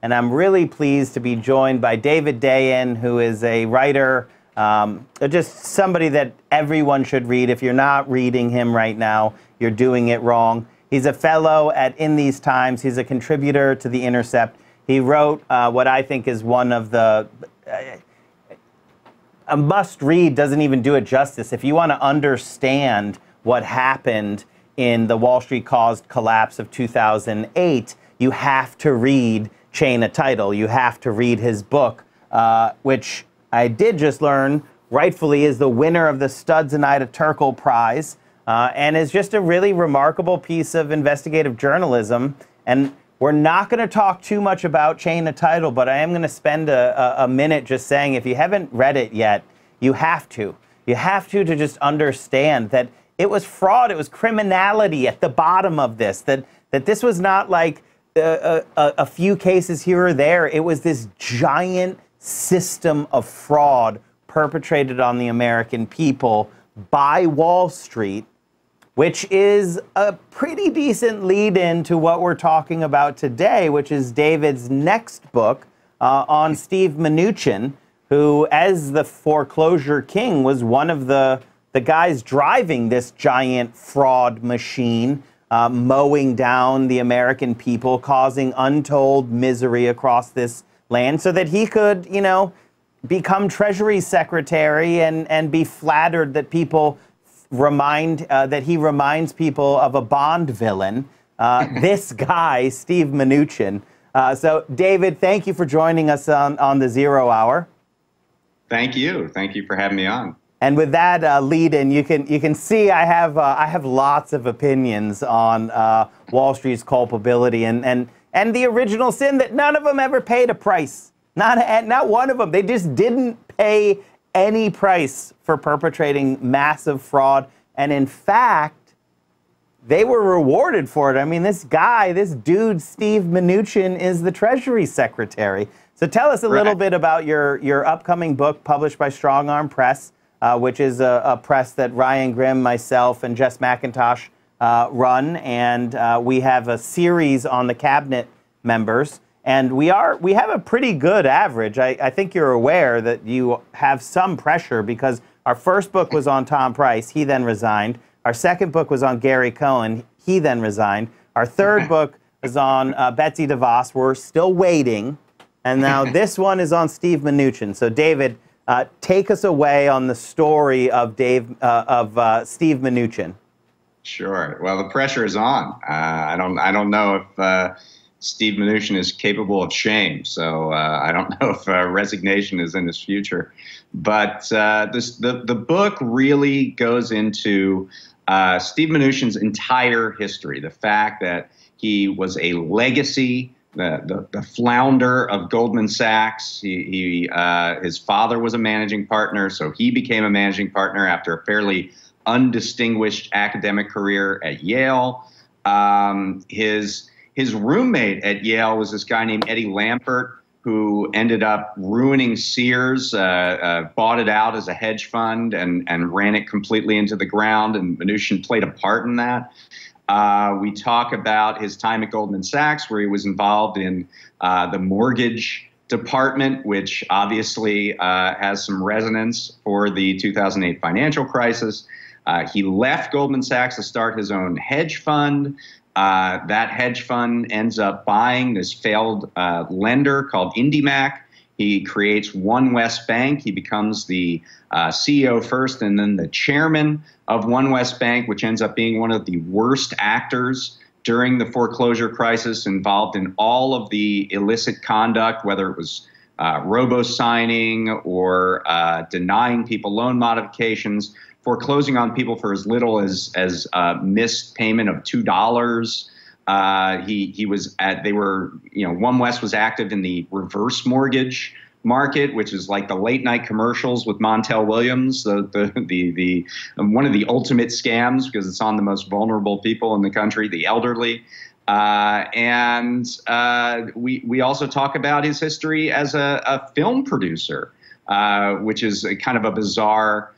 and I'm really pleased to be joined by David Dayen, who is a writer, just somebody that everyone should read. If you're not reading him right now, you're doing it wrong. He's a fellow at In These Times. He's a contributor to The Intercept. He wrote what I think is one of the... a must-read doesn't even do it justice. If you want to understand what happened in the Wall Street caused collapse of 2008, you have to read Chain of Title. You have to read his book, which I did just learn rightfully is the winner of the Studs and Ida Turkel Prize, and is just a really remarkable piece of investigative journalism. And we're not going to talk too much about Chain of Title, but I am going to spend a minute just saying, if you haven't read it yet, you have to. You have to just understand that it was fraud, it was criminality at the bottom of this, that this was not like a few cases here or there. It was this giant system of fraud perpetrated on the American people by Wall Street, which is a pretty decent lead-in to what we're talking about today, which is David's next book on Steve Mnuchin, who, as the foreclosure king, was one of the guys driving this giant fraud machine, mowing down the American people, causing untold misery across this land so that he could, you know, become Treasury Secretary and be flattered that people that he reminds people of a Bond villain, this guy, Steve Mnuchin. So, David, thank you for joining us on the Zero Hour. Thank you. Thank you for having me on. And with that lead-in, you can see I have lots of opinions on Wall Street's culpability and the original sin that none of them ever paid a price. Not one of them. They just didn't pay any price for perpetrating massive fraud. And in fact, they were rewarded for it. I mean, this dude, Steve Mnuchin, is the Treasury Secretary. So tell us a little bit about your upcoming book published by Strong Arm Press, which is a press that Ryan Grimm, myself, and Jess McIntosh run. And we have a series on the cabinet members. And we have a pretty good average. I think you're aware that you have some pressure because our first book was on Tom Price. He then resigned. Our second book was on Gary Cohn. He then resigned. Our third book was on Betsy DeVos. We're still waiting. And now this one is on Steve Mnuchin. So, David, take us away on the story of Steve Mnuchin. Sure. Well, the pressure is on. I don't know if Steve Mnuchin is capable of shame, so I don't know if resignation is in his future. But the book really goes into Steve Mnuchin's entire history, the fact that he was a legacy, the flounder of Goldman Sachs. His father was a managing partner, so he became a managing partner after a fairly undistinguished academic career at Yale. His roommate at Yale was this guy named Eddie Lampert, who ended up ruining Sears, bought it out as a hedge fund and ran it completely into the ground, and Mnuchin played a part in that. We talk about his time at Goldman Sachs, where he was involved in the mortgage department, which obviously has some resonance for the 2008 financial crisis. He left Goldman Sachs to start his own hedge fund. That hedge fund ends up buying this failed lender called IndyMac. He creates One West Bank. He becomes the CEO first and then the chairman of One West Bank, which ends up being one of the worst actors during the foreclosure crisis, involved in all of the illicit conduct, whether it was robo-signing or denying people loan modifications, foreclosing on people for as little as missed payment of $2. One West was active in the reverse mortgage market, which is like the late night commercials with Montel Williams, one of the ultimate scams because it's on the most vulnerable people in the country, the elderly. We also talk about his history as a film producer, which is a kind of a bizarre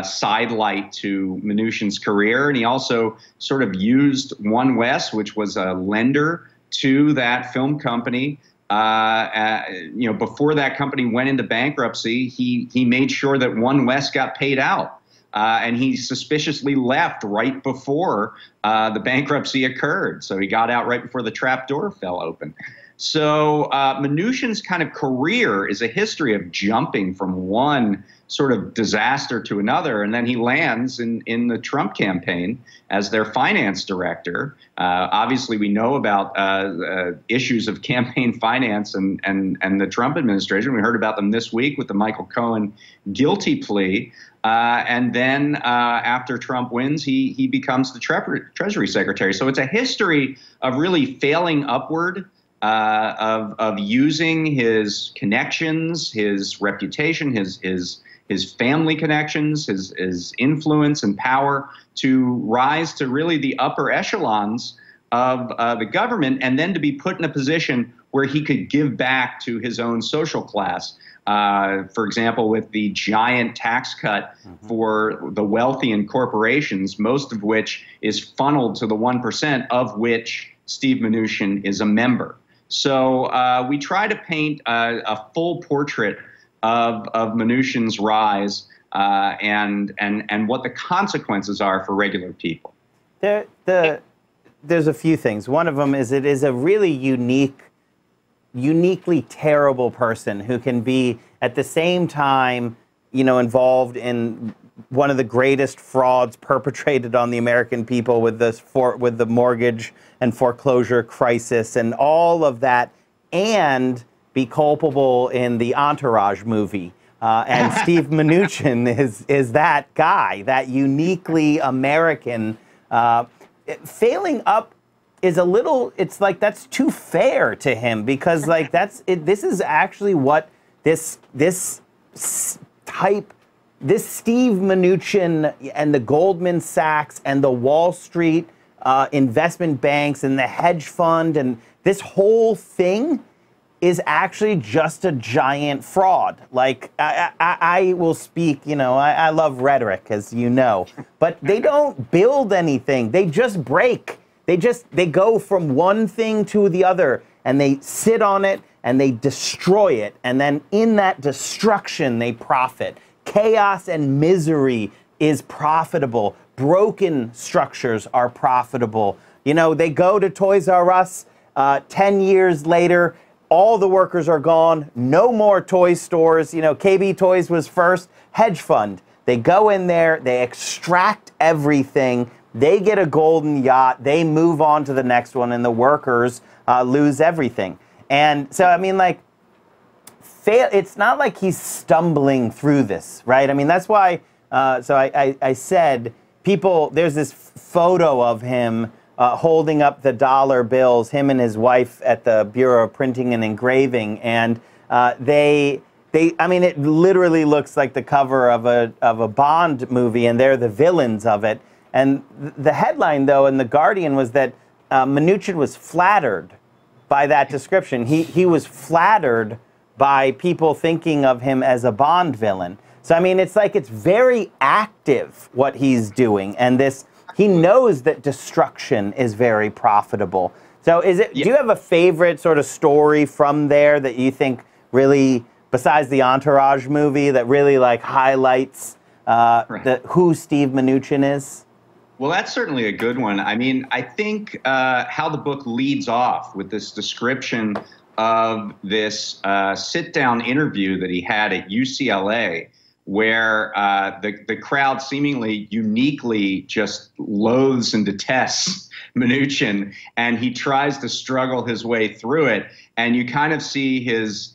sidelight to Mnuchin's career. And he also sort of used One West, which was a lender to that film company, before that company went into bankruptcy, he made sure that One West got paid out. And he suspiciously left right before the bankruptcy occurred. So he got out right before the trap door fell open. So Mnuchin's kind of career is a history of jumping from one sort of disaster to another, and then he lands in the Trump campaign as their finance director. Obviously, we know about issues of campaign finance and the Trump administration. We heard about them this week with the Michael Cohen guilty plea. And then after Trump wins, he becomes the Treasury Secretary. So it's a history of really failing upward, of using his connections, his reputation, his family connections, his influence and power to rise to really the upper echelons of the government, and then to be put in a position where he could give back to his own social class. For example, with the giant tax cut for the wealthy and corporations, most of which is funneled to the 1%, of which Steve Mnuchin is a member. So we try to paint a full portrait of Mnuchin's rise and what the consequences are for regular people. There's a few things. One of them is it is a really uniquely terrible person who can be at the same time, involved in one of the greatest frauds perpetrated on the American people with the mortgage and foreclosure crisis and all of that, and be culpable in the Entourage movie. And Steve Mnuchin is that guy, that uniquely American. Failing up is a little, it's like that's too fair to him, because like this is actually what this Steve Mnuchin and the Goldman Sachs and the Wall Street investment banks and the hedge fund and this whole thing is actually just a giant fraud. Like, I will speak, I love rhetoric, as you know, but they don't build anything. They just break. They go from one thing to the other, and they sit on it, and they destroy it, and then in that destruction, they profit. Chaos and misery is profitable. Broken structures are profitable. They go to Toys R Us 10 years later, all the workers are gone, no more toy stores. KB Toys was first, hedge fund. They go in there, they extract everything, they get a golden yacht, they move on to the next one, and the workers lose everything. And so, it's not like he's stumbling through this, right? That's why, I said, there's this photo of him holding up the dollar bills, him and his wife at the Bureau of Printing and Engraving, and it literally looks like the cover of a Bond movie, and they're the villains of it. And the headline, though, in The Guardian was that Mnuchin was flattered by that description. He was flattered by people thinking of him as a Bond villain. So, it's like it's very active what he's doing, and he knows that destruction is very profitable. So do you have a favorite sort of story from there that you think really, besides the Entourage movie, that really highlights who Steve Mnuchin is? Well, that's certainly a good one. I think how the book leads off with this description of this sit-down interview that he had at UCLA, where the crowd seemingly uniquely just loathes and detests Mnuchin, and he tries to struggle his way through it. And you kind of see his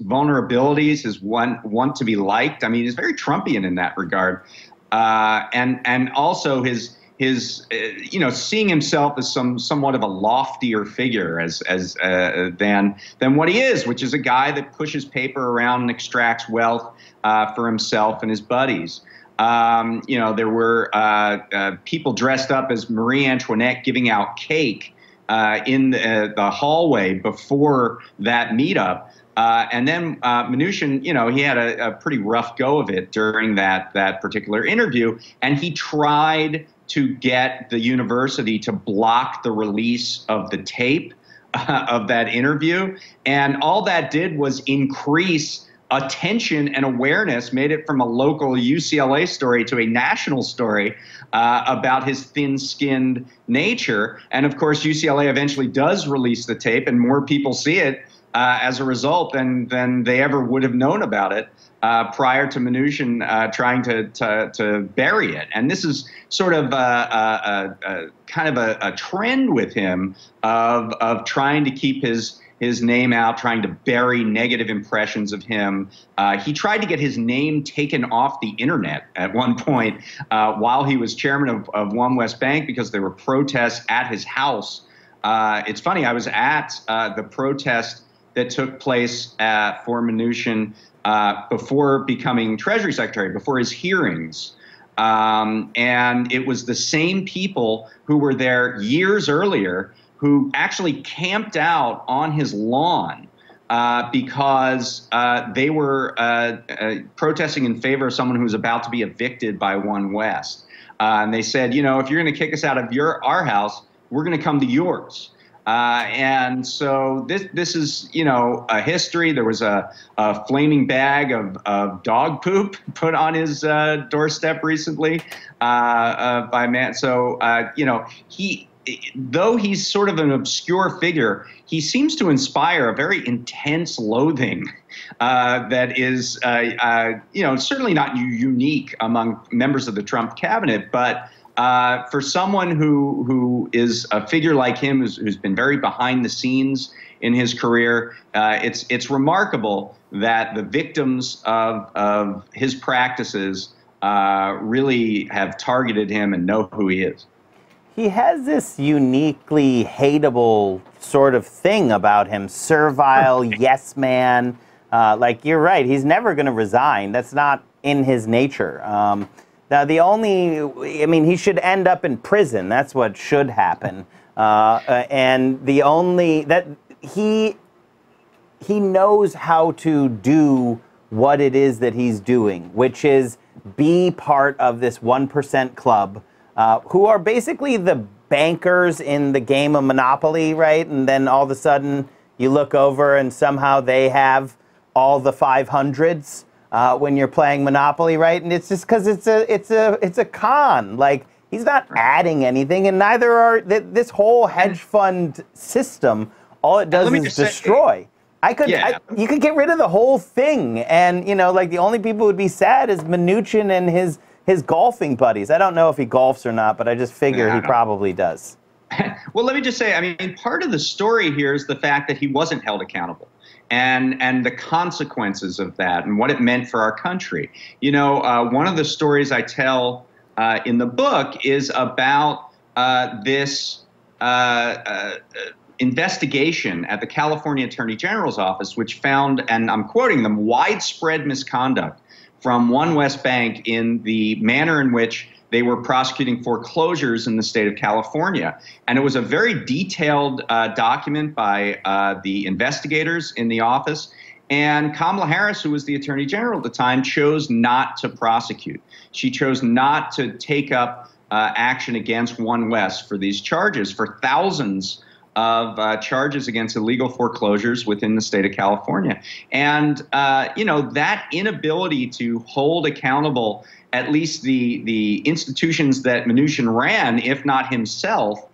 vulnerabilities, his want to be liked. He's very Trumpian in that regard, and also his seeing himself as somewhat of a loftier figure than what he is, which is a guy that pushes paper around and extracts wealth for himself and his buddies. There were people dressed up as Marie Antoinette giving out cake in the hallway before that meetup. And then Mnuchin, he had a pretty rough go of it during that particular interview, and he tried to get the university to block the release of the tape of that interview. And all that did was increase attention and awareness, made it from a local UCLA story to a national story about his thin-skinned nature. And of course, UCLA eventually does release the tape, and more people see it as a result than they ever would have known about it prior to Mnuchin trying to bury it. And this is sort of kind of a trend with him of trying to keep his name out, trying to bury negative impressions of him. He tried to get his name taken off the internet at one point while he was chairman of One West Bank, because there were protests at his house. It's funny, I was at the protest that took place for Mnuchin before becoming Treasury Secretary, before his hearings. And it was the same people who were there years earlier who actually camped out on his lawn because they were protesting in favor of someone who was about to be evicted by One West. And they said, you know, if you're going to kick us out of our house, we're going to come to yours. And so this is, you know, a history. There was a flaming bag of dog poop put on his doorstep recently by a man. So, you know, though he's sort of an obscure figure, he seems to inspire a very intense loathing that is, you know, certainly not unique among members of the Trump cabinet, but for someone who is a figure like him, who's been very behind the scenes in his career, it's remarkable that the victims of his practices really have targeted him and know who he is. He has this uniquely hateable sort of thing about him, servile, yes man. Like, you're right, he's never going to resign. That's not in his nature. Now, I mean, he should end up in prison. That's what should happen. And he knows how to do what it is that he's doing, which is be part of this 1% club, who are basically the bankers in the game of Monopoly, right? And then all of a sudden you look over and somehow they have all the 500s when you're playing Monopoly, right? And it's just because it's a con. Like, he's not adding anything, and neither are this whole hedge fund system. All it does is destroy. You could get rid of the whole thing, and, you know, like, the only people who would be sad is Mnuchin and his golfing buddies. I don't know if he golfs or not, but I just figure he probably does. Well, let me just say, I mean, part of the story here is the fact that he wasn't held accountable, and the consequences of that and what it meant for our country. You know, one of the stories I tell in the book is about this investigation at the California Attorney General's office, which found, and I'm quoting them, widespread misconduct from One West Bank in the manner in which they were prosecuting foreclosures in the state of California. And it was a very detailed document by the investigators in the office. And Kamala Harris, who was the Attorney General at the time, chose not to prosecute. She chose not to take up action against One West for these charges, for thousands of charges against illegal foreclosures within the state of California. And, you know, that inability to hold accountable at least the institutions that Mnuchin ran, if not himself,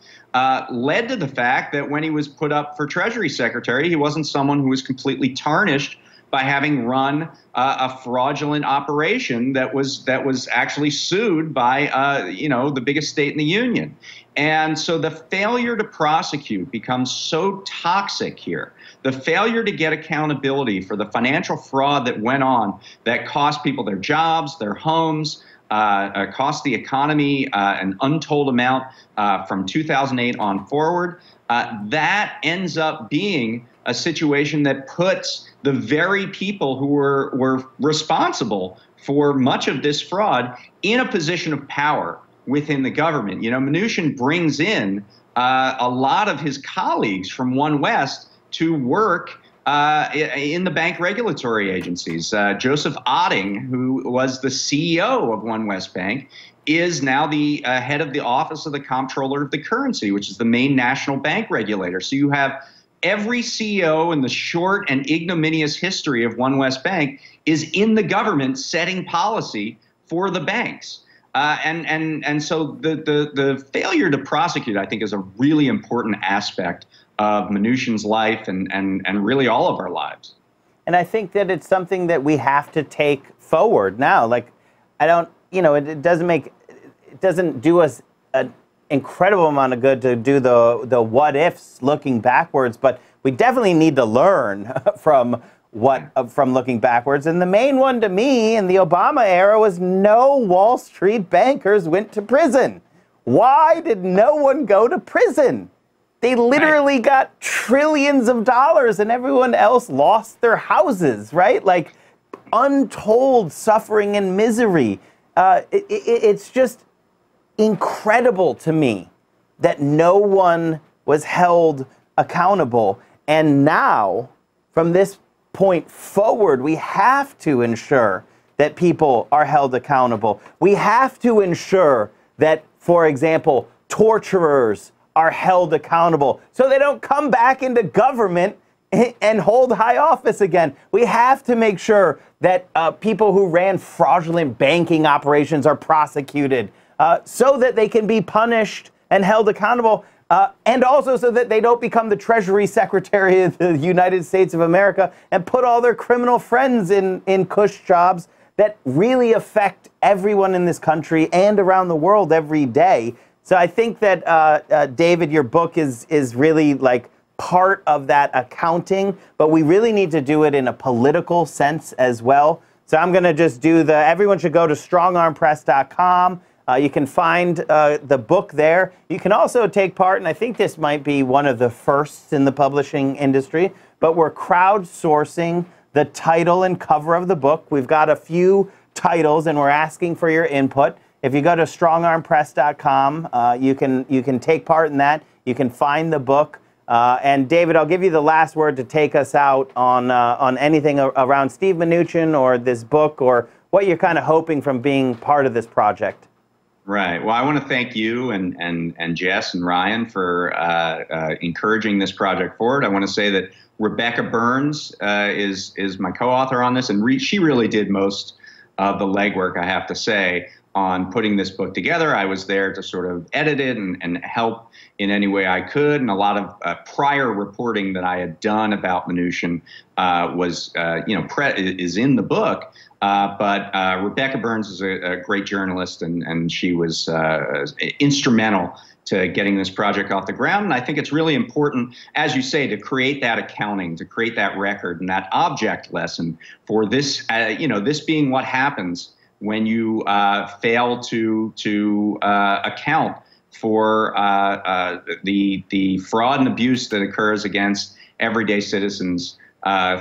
led to the fact that when he was put up for Treasury Secretary, he wasn't someone who was completely tarnished by having run a fraudulent operation that was actually sued by you know, the biggest state in the union. And so the failure to prosecute becomes so toxic here. The failure to get accountability for the financial fraud that went on, that cost people their jobs, their homes, cost the economy an untold amount from 2008 on forward, that ends up being a situation that puts the very people who were responsible for much of this fraud in a position of power within the government. You know, Mnuchin brings in a lot of his colleagues from One West to work in the bank regulatory agencies. Joseph Otting, who was the CEO of One West Bank, is now the head of the Office of the Comptroller of the Currency, which is the main national bank regulator. So you have every CEO in the short and ignominious history of One West Bank is in the government setting policy for the banks. And so the failure to prosecute, I think, is a really important aspect of Mnuchin's life and really all of our lives. And I think that it's something that we have to take forward now. Like, I don't, it doesn't do us an incredible amount of good to do the what ifs looking backwards, but we definitely need to learn from looking backwards. And the main one to me in the Obama era was no Wall Street bankers went to prison. Why did no one go to prison? They literally got trillions of dollars and everyone else lost their houses, right? Like untold suffering and misery. It's just incredible to me that no one was held accountable. And now, from this point forward, we have to ensure that people are held accountable. We have to ensure that, for example, torturers are held accountable so they don't come back into government and hold high office again. We have to make sure that people who ran fraudulent banking operations are prosecuted so that they can be punished and held accountable, and also so that they don't become the Treasury Secretary of the United States of America and put all their criminal friends in cush jobs that really affect everyone in this country and around the world every day. So I think that, David, your book is really like part of that accounting, but we really need to do it in a political sense as well. So I'm going to just do everyone should go to strongarmpress.com. You can find the book there. You can also take part, and I think this might be one of the firsts in the publishing industry, but we're crowdsourcing the title and cover of the book. We've got a few titles, and we're asking for your input. If you go to strongarmpress.com, you can take part in that. You can find the book. And David, I'll give you the last word to take us out on anything around Steve Mnuchin or this book or what you're kind of hoping from being part of this project. Right. Well, I want to thank you and Jess and Ryan for encouraging this project forward. I want to say that Rebecca Burns is my co-author on this, and she really did most of the legwork, I have to say, on putting this book together. I was there to sort of edit it and help in any way I could. And a lot of prior reporting that I had done about Mnuchin is in the book. But Rebecca Burns is a great journalist, and she was instrumental to getting this project off the ground. And I think it's really important, as you say, to create that accounting, to create that record and that object lesson for this, this being what happens when you fail to account for the fraud and abuse that occurs against everyday citizens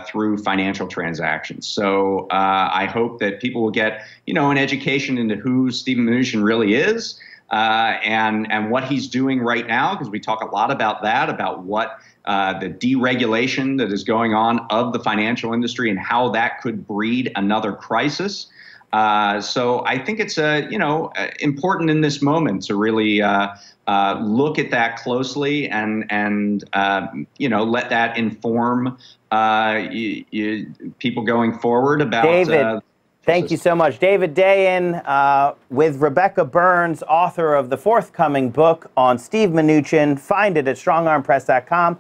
through financial transactions. So I hope that people will get, an education into who Stephen Mnuchin really is and what he's doing right now, because we talk a lot about that, about what the deregulation that is going on of the financial industry and how that could breed another crisis. So I think it's important in this moment to really look at that closely and let that inform people going forward about. David, thank you so much. David Dayen with Rebecca Burns, author of the forthcoming book on Steve Mnuchin. Find it at strongarmpress.com.